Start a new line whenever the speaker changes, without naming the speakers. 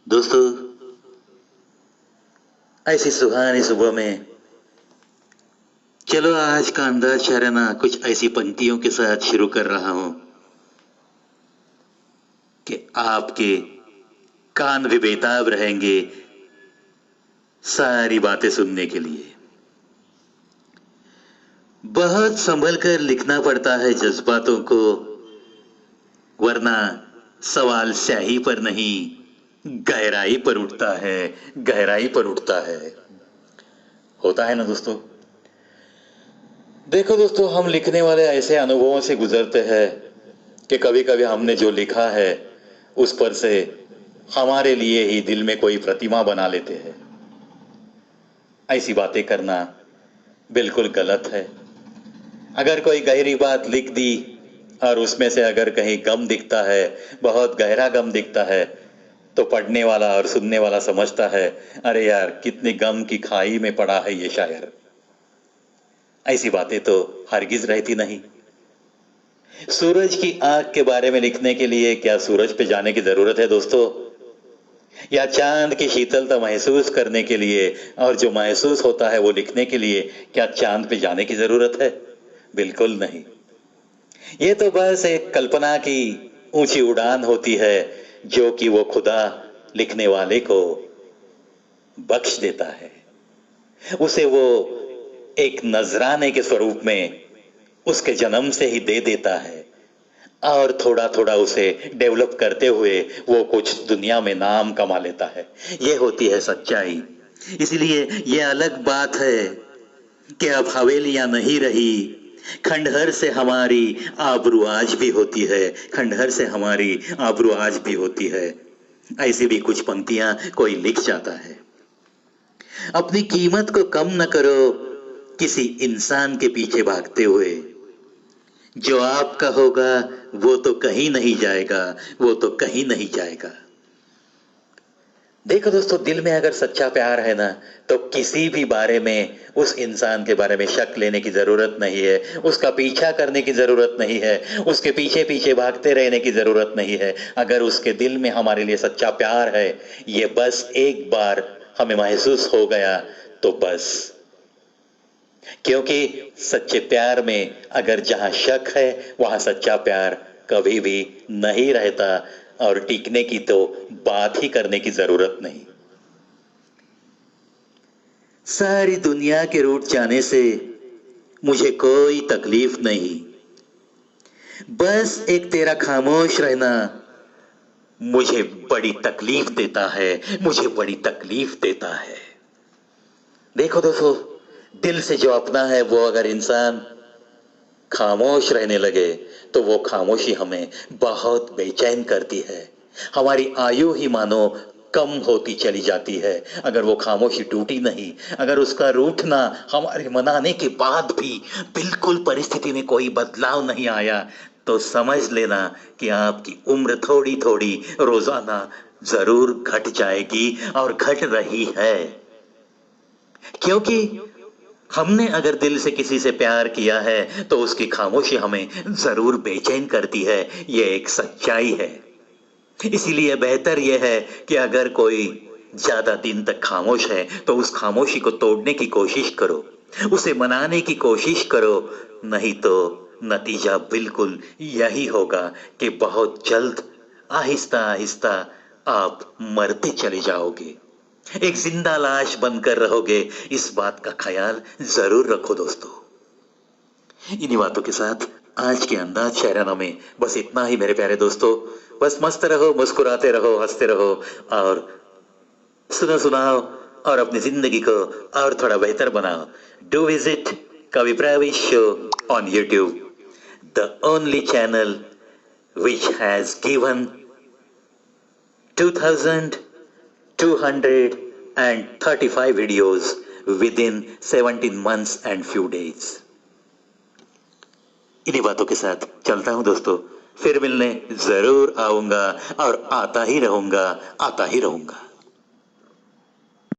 दोस्तों, ऐसी सुहानी सुबह में चलो आज का अंदाज शराना कुछ ऐसी पंक्तियों के साथ शुरू कर रहा हूं कि आपके कान भी बेताब रहेंगे सारी बातें सुनने के लिए। बहुत संभल कर लिखना पड़ता है जज्बातों को, वरना सवाल स्याही पर नहीं गहराई पर उठता है, गहराई पर उठता है। होता है ना दोस्तों। देखो दोस्तों, हम लिखने वाले ऐसे अनुभवों से गुजरते हैं कि कभी कभी हमने जो लिखा है उस पर से हमारे लिए ही दिल में कोई प्रतिमा बना लेते हैं। ऐसी बातें करना बिल्कुल गलत है। अगर कोई गहरी बात लिख दी और उसमें से अगर कहीं गम दिखता है, बहुत गहरा गम दिखता है, तो पढ़ने वाला और सुनने वाला समझता है, अरे यार कितनी गम की खाई में पड़ा है ये शायर। ऐसी बातें तो हरगिज रहती नहीं। सूरज की आंख के बारे में लिखने के लिए क्या सूरज पे जाने की जरूरत है दोस्तों? या चांद की शीतलता महसूस करने के लिए और जो महसूस होता है वो लिखने के लिए क्या चांद पे जाने की जरूरत है? बिल्कुल नहीं। ये तो बस एक कल्पना की ऊंची उड़ान होती है जो कि वो खुदा लिखने वाले को बख्श देता है। उसे वो एक नजराने के स्वरूप में उसके जन्म से ही दे देता है और थोड़ा थोड़ा उसे डेवलप करते हुए वो कुछ दुनिया में नाम कमा लेता है। ये होती है सच्चाई। इसलिए ये अलग बात है कि अब हवेलियां नहीं रही, खंडहर से हमारी आबरू आज भी होती है, खंडहर से हमारी आबरू आज भी होती है। ऐसी भी कुछ पंक्तियां कोई लिख जाता है। अपनी कीमत को कम न करो किसी इंसान के पीछे भागते हुए। जो आपका होगा वो तो कहीं नहीं जाएगा, वो तो कहीं नहीं जाएगा। देखो दोस्तों, दिल में अगर सच्चा प्यार है ना, तो किसी भी बारे में उस इंसान के बारे में शक लेने की जरूरत नहीं है, उसका पीछा करने की जरूरत नहीं है, उसके पीछे पीछे भागते रहने की जरूरत नहीं है। अगर उसके दिल में हमारे लिए सच्चा प्यार है, ये बस एक बार हमें महसूस हो गया तो बस। क्योंकि सच्चे प्यार में अगर जहां शक है वहां सच्चा प्यार कभी भी नहीं रहता और टिकने की तो बात ही करने की जरूरत नहीं। सारी दुनिया के रूठ जाने से मुझे कोई तकलीफ नहीं, बस एक तेरा खामोश रहना मुझे बड़ी तकलीफ देता है, मुझे बड़ी तकलीफ देता है। देखो दोस्तों, दिल से जो अपना है वो अगर इंसान खामोश रहने लगे तो वो खामोशी हमें बहुत बेचैन करती है। हमारी आयु ही मानो कम होती चली जाती है अगर वो खामोशी टूटी नहीं। अगर उसका रूठना हमारे मनाने के बाद भी बिल्कुल परिस्थिति में कोई बदलाव नहीं आया, तो समझ लेना कि आपकी उम्र थोड़ी थोड़ी रोजाना जरूर घट जाएगी और घट रही है। क्योंकि हमने अगर दिल से किसी से प्यार किया है तो उसकी खामोशी हमें जरूर बेचैन करती है। यह एक सच्चाई है। इसीलिए बेहतर यह है कि अगर कोई ज्यादा दिन तक खामोश है तो उस खामोशी को तोड़ने की कोशिश करो, उसे मनाने की कोशिश करो। नहीं तो नतीजा बिल्कुल यही होगा कि बहुत जल्द आहिस्ता आहिस्ता आप मरते चले जाओगे, एक जिंदा लाश बनकर रहोगे। इस बात का ख्याल जरूर रखो दोस्तों। इन्हीं बातों के साथ आज के अंदाज शायराना में बस इतना ही मेरे प्यारे दोस्तों। बस मस्त रहो, मुस्कुराते रहो, हंसते रहो और सुनो सुनाओ और अपनी जिंदगी को और थोड़ा बेहतर बनाओ। डू विजिट कवि प्रवेश show on YouTube, the only channel which has given 2235 videos within 17 months and few days। इन्हीं बातों के साथ चलता हूं दोस्तों, फिर मिलने जरूर आऊंगा और आता ही रहूंगा, आता ही रहूंगा।